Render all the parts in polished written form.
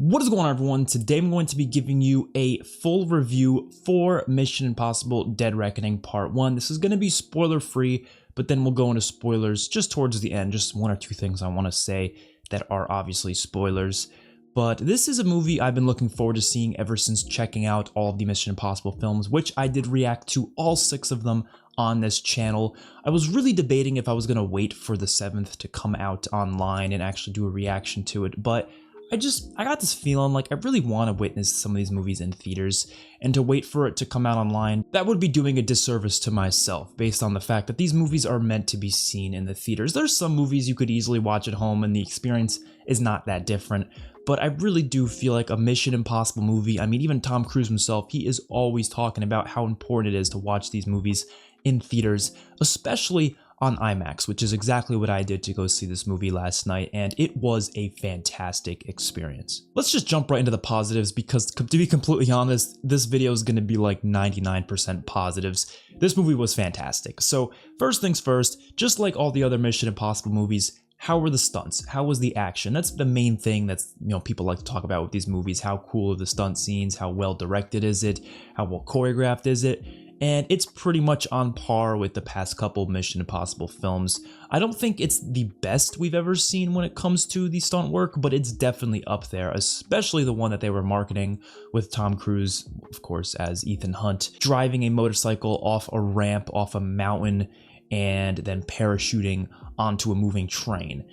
What is going on, everyone? Today I'm going to be giving you a full review for Mission Impossible Dead Reckoning Part 1. This is going to be spoiler free, but then we'll go into spoilers just towards the end. Just one or two things I want to say that are obviously spoilers. But this is a movie I've been looking forward to seeing ever since checking out all of the Mission Impossible films, which I did react to all 6 of them on this channel. I was really debating if I was going to wait for the 7th to come out online and actually do a reaction to it, but I got this feeling like I really want to witness some of these movies in theaters, and to wait for it to come out online, that would be doing a disservice to myself based on the fact that these movies are meant to be seen in the theaters. There's some movies you could easily watch at home and the experience is not that different, but I really do feel like a Mission Impossible movie, I mean, even Tom Cruise himself, he is always talking about how important it is to watch these movies in theaters, especially on IMAX, which is exactly what I did to go see this movie last night, and it was a fantastic experience. Let's just jump right into the positives, because to be completely honest, this video is going to be like 99% positives. This movie was fantastic. So first things first, just like all the other Mission Impossible movies, how were the stunts? How was the action? That's the main thing that's, people like to talk about with these movies. How cool are the stunt scenes? How well directed is it? How well choreographed is it? And it's pretty much on par with the past couple Mission Impossible films. I don't think it's the best we've ever seen when it comes to the stunt work, but it's definitely up there, especially the one that they were marketing with Tom Cruise, of course, as Ethan Hunt, driving a motorcycle off a ramp, off a mountain, and then parachuting onto a moving train.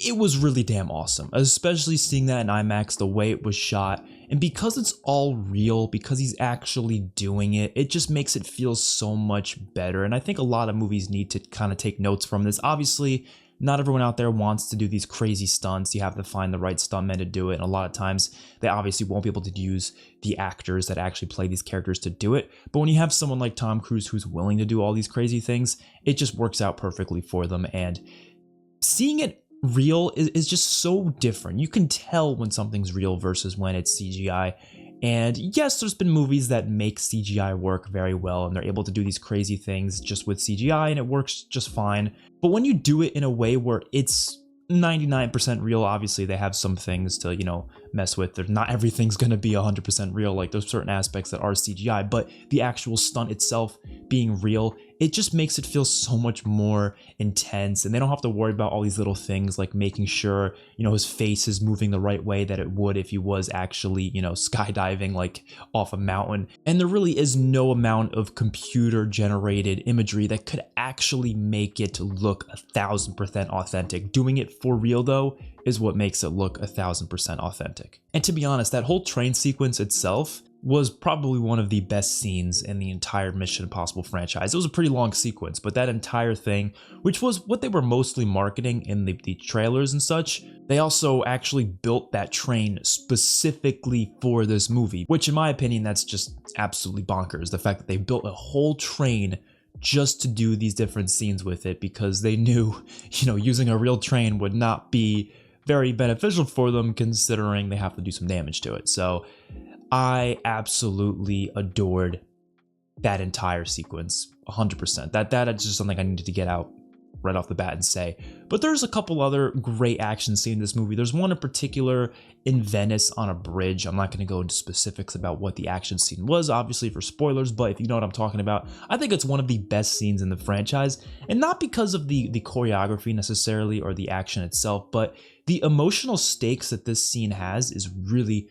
It was really damn awesome, especially seeing that in IMAX, the way it was shot. And because it's all real, because he's actually doing it, it just makes it feel so much better. And I think a lot of movies need to kind of take notes from this. Obviously, not everyone out there wants to do these crazy stunts. You have to find the right stuntmen to do it. And a lot of times, they obviously won't be able to use the actors that actually play these characters to do it. But when you have someone like Tom Cruise who's willing to do all these crazy things, it just works out perfectly for them. And seeing it real is just so different. You can tell when something's real versus when it's CGI. And yes, there's been movies that make CGI work very well and they're able to do these crazy things just with CGI and it works just fine. But when you do it in a way where it's 99% real, obviously they have some things to, mess with. Not everything's going to be 100% real. Like there's certain aspects that are CGI, but the actual stunt itself being real, it just makes it feel so much more intense, and they don't have to worry about all these little things like making sure, his face is moving the right way that it would if he was actually, skydiving like off a mountain. And there really is no amount of computer generated imagery that could actually make it look 1000% authentic. Doing it for real though is what makes it look 1000% authentic. And to be honest, that whole train sequence itself was probably one of the best scenes in the entire Mission Impossible franchise. It was a pretty long sequence, but that entire thing, which was what they were mostly marketing in the trailers and such, they also actually built that train specifically for this movie, which in my opinion, that's just absolutely bonkers. The fact that they built a whole train just to do these different scenes with it, because they knew, using a real train would not be very beneficial for them, considering they have to do some damage to it. So I absolutely adored that entire sequence, 100%. That's just something I needed to get out right off the bat and say. But there's a couple other great action scenes in this movie. There's one in particular in Venice on a bridge. I'm not going to go into specifics about what the action scene was, obviously for spoilers, but if you know what I'm talking about, I think it's one of the best scenes in the franchise. And not because of the choreography necessarily or the action itself, but the emotional stakes that this scene has is really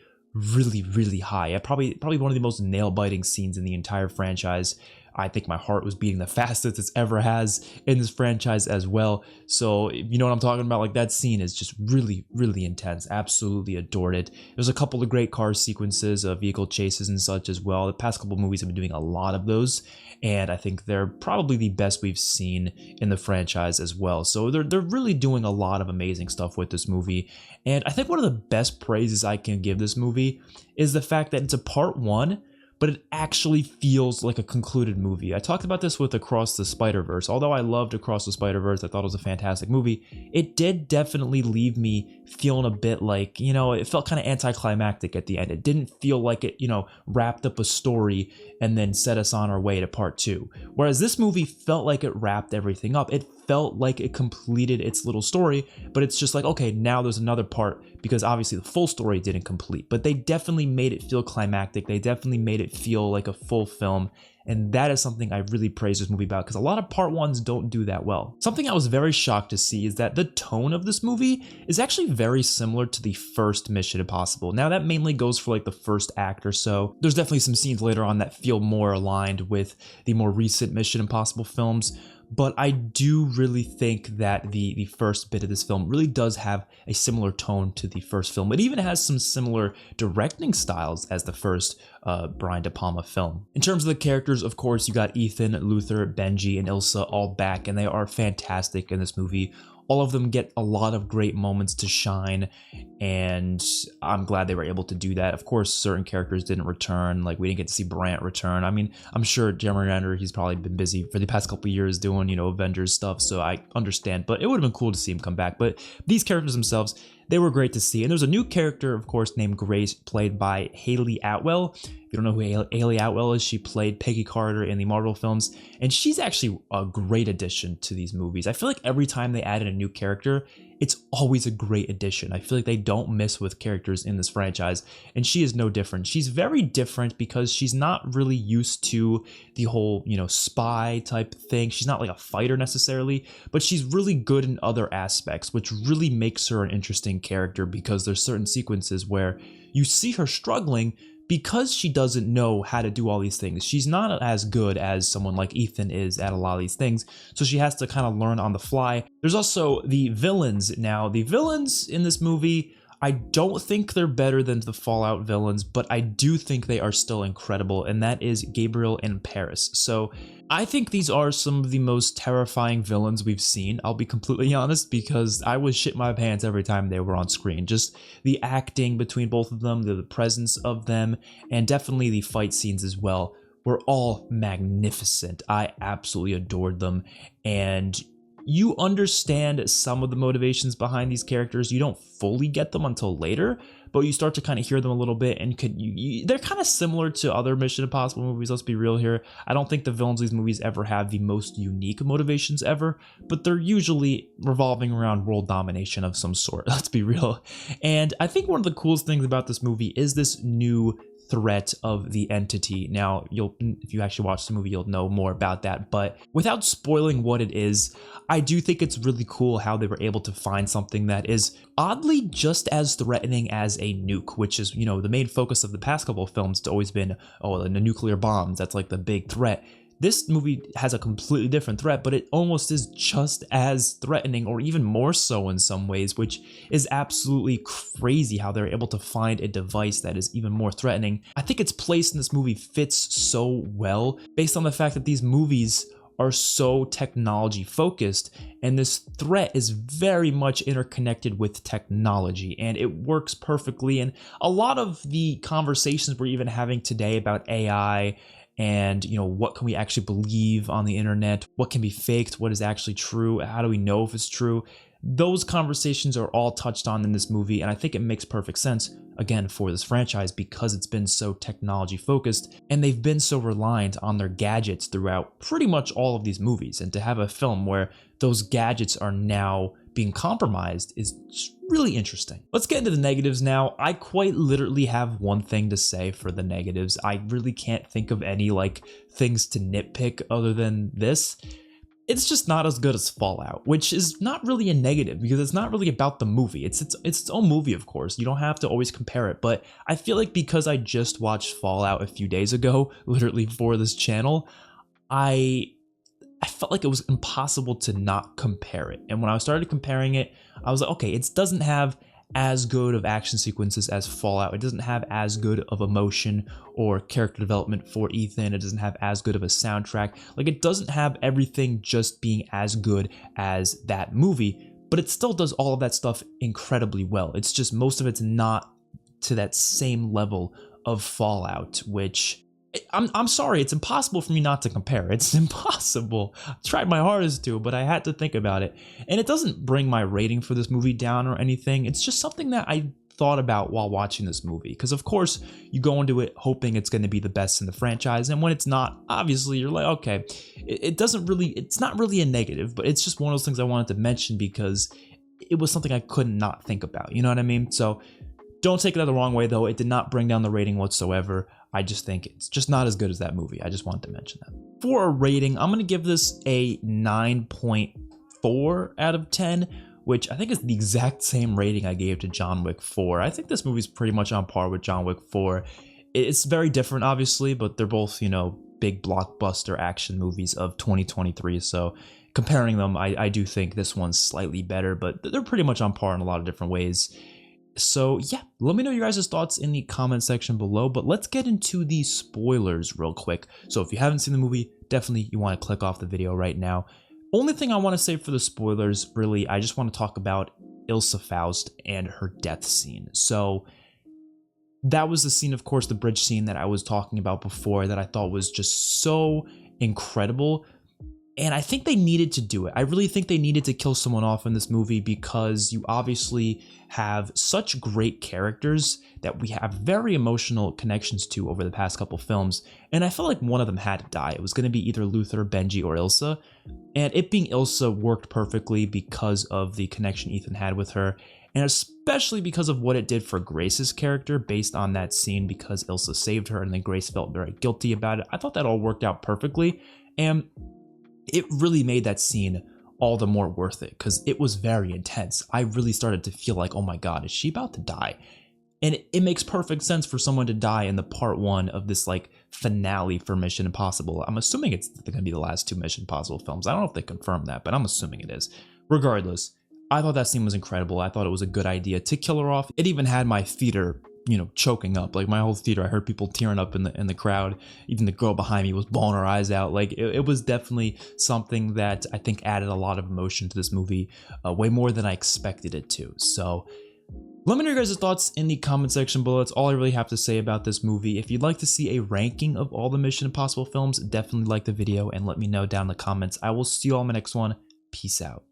high. Probably one of the most nail-biting scenes in the entire franchise. I think my heart was beating the fastest it's ever has in this franchise as well. So you know what I'm talking about, like that scene is just really intense. Absolutely adored it. There's a couple of great car sequences, vehicle chases and such as well. The past couple of movies have been doing a lot of those, and I think they're probably the best we've seen in the franchise as well. So they're really doing a lot of amazing stuff with this movie. And I think one of the best praises I can give this movie is the fact that it's a part 1, but it actually feels like a concluded movie. I talked about this with Across the Spider-Verse. Although I loved Across the Spider-Verse, I thought it was a fantastic movie, it did definitely leave me feeling a bit like, it felt kind of anticlimactic at the end. It didn't feel like it, wrapped up a story and then set us on our way to part 2. Whereas this movie felt like it wrapped everything up. It felt like it completed its little story, but it's just like, okay, now there's another part, because obviously the full story didn't complete, but they definitely made it feel climactic. They definitely made it feel like a full film. And that is something I really praise this movie about, because a lot of part ones don't do that well. Something I was very shocked to see is that the tone of this movie is actually very similar to the first Mission Impossible. Now that mainly goes for like the first act or so. There's definitely some scenes later on that feel more aligned with the more recent Mission Impossible films, but I do really think that the first bit of this film really does have a similar tone to the first film. It even has some similar directing styles as the first Brian De Palma film. In terms of the characters, of course, you got Ethan, Luther, Benji, and Ilsa all back, and they are fantastic in this movie. All of them get a lot of great moments to shine, and I'm glad they were able to do that. Of course, certain characters didn't return, like we didn't get to see Brant return. I mean, I'm sure Jeremy Renner, he's probably been busy for the past couple of years doing, Avengers stuff, so I understand, but it would have been cool to see him come back. But these characters themselves, they were great to see. And there's a new character, of course, named Grace, played by Haley Atwell. If you don't know who Haley Atwell is, she played Peggy Carter in the Marvel films, and she's actually a great addition to these movies. I feel like every time they added a new character, it's always a great addition. I feel like they don't miss with characters in this franchise, and she is no different. She's very different because she's not really used to the whole, spy type thing. She's not like a fighter necessarily, but she's really good in other aspects, which really makes her an interesting character, because there's certain sequences where you see her struggling because she doesn't know how to do all these things. She's not as good as someone like Ethan is at a lot of these things, so she has to kind of learn on the fly. There's also the villains. Now, the villains in this movie, I don't think they're better than the Fallout villains, but I do think they are still incredible, and that is Gabriel and Paris. So I think these are some of the most terrifying villains we've seen, I'll be completely honest, because I was shit my pants every time they were on screen. Just the acting between both of them, the presence of them, and definitely the fight scenes as well were all magnificent. I absolutely adored them, and you understand some of the motivations behind these characters. You don't fully get them until later, but you start to kind of hear them a little bit, and they're kind of similar to other Mission Impossible movies. Let's be real here. I don't think the villains of these movies ever have the most unique motivations ever, but they're usually revolving around world domination of some sort. Let's be real. And I think one of the coolest things about this movie is this new threat of the entity. Now, if you actually watch the movie, you'll know more about that, but without spoiling what it is, I do think it's really cool how they were able to find something that is oddly just as threatening as a nuke, which is, the main focus of the past couple of films. It's always been, the nuclear bombs, that's like the big threat. This movie has a completely different threat, but it almost is just as threatening, or even more so in some ways, which is absolutely crazy how they're able to find a device that is even more threatening. I think its place in this movie fits so well based on the fact that these movies are so technology focused, and this threat is very much interconnected with technology, and it works perfectly. And a lot of the conversations we're even having today about AI and what can we actually believe on the internet, what can be faked, what is actually true, how do we know if it's true, those conversations are all touched on in this movie, and I think it makes perfect sense, again, for this franchise, because it's been so technology focused and they've been so reliant on their gadgets throughout pretty much all of these movies. And to have a film where those gadgets are now being compromised is really interesting. Let's get into the negatives now. I quite literally have one thing to say for the negatives. I really can't think of any things to nitpick other than this. It's just not as good as Fallout, which is not really a negative because it's not really about the movie. It's its own movie, of course. You don't have to always compare it, but I feel like because I just watched Fallout a few days ago, literally for this channel, I felt like it was impossible to not compare it. And when I started comparing it, I was like, okay, it doesn't have as good of action sequences as Fallout. It doesn't have as good of emotion or character development for Ethan. It doesn't have as good of a soundtrack. It doesn't have everything just being as good as that movie, but it still does all of that stuff incredibly well. It's just most of it's not to that same level of Fallout, which I'm sorry, it's impossible for me not to compare. It's impossible. I tried my hardest to, but I had to think about it. And it doesn't bring my rating for this movie down or anything. It's just something that I thought about while watching this movie? Because of course you go into it hoping it's going to be the best in the franchise, and when it's not, obviously you're like, okay, it's not really a negative, but it's just one of those things I wanted to mention because it was something I could not think about, you know what I mean? So don't take it the wrong way though, it did not bring down the rating whatsoever. I just think it's just not as good as that movie. I just wanted to mention that. For a rating, I'm going to give this a 9.4 out of 10, which I think is the exact same rating I gave to John Wick 4. I think this movie's pretty much on par with John Wick 4. It's very different, obviously, but they're both, you know, big blockbuster action movies of 2023. So comparing them, I do think this one's slightly better, but they're pretty much on par in a lot of different ways. So yeah, let me know your guys' thoughts in the comment section below, but let's get into the spoilers real quick. So if you haven't seen the movie, definitely you want to click off the video right now. Only thing I want to say for the spoilers, really, I just want to talk about Ilsa Faust and her death scene. So that was the scene, of course, the bridge scene that I was talking about before that I thought was just so incredible. And I think they needed to do it. I really think they needed to kill someone off in this movie because you obviously have such great characters that we have very emotional connections to over the past couple films. And I felt like one of them had to die. It was going to be either Luther, Benji, or Ilsa. And it being Ilsa worked perfectly because of the connection Ethan had with her. And especially because of what it did for Grace's character based on that scene, because Ilsa saved her and then Grace felt very guilty about it. I thought that all worked out perfectly. And it really made that scene all the more worth it because it was very intense. I really started to feel like, oh my God, is she about to die? And it makes perfect sense for someone to die in the part 1 of this like finale for Mission Impossible. I'm assuming it's going to be the last 2 Mission Impossible films. I don't know if they confirmed that, but I'm assuming it is. Regardless, I thought that scene was incredible. I thought it was a good idea to kill her off. It even had my theater, you know, choking up. Like my whole theater, I heard people tearing up in the crowd. Even the girl behind me was bawling her eyes out. Like it was definitely something that I think added a lot of emotion to this movie, way more than I expected it to. So let me know your guys' thoughts in the comment section below. That's all I really have to say about this movie. If you'd like to see a ranking of all the Mission Impossible films, definitely like the video and let me know down in the comments. I will see you all in my next one. Peace out.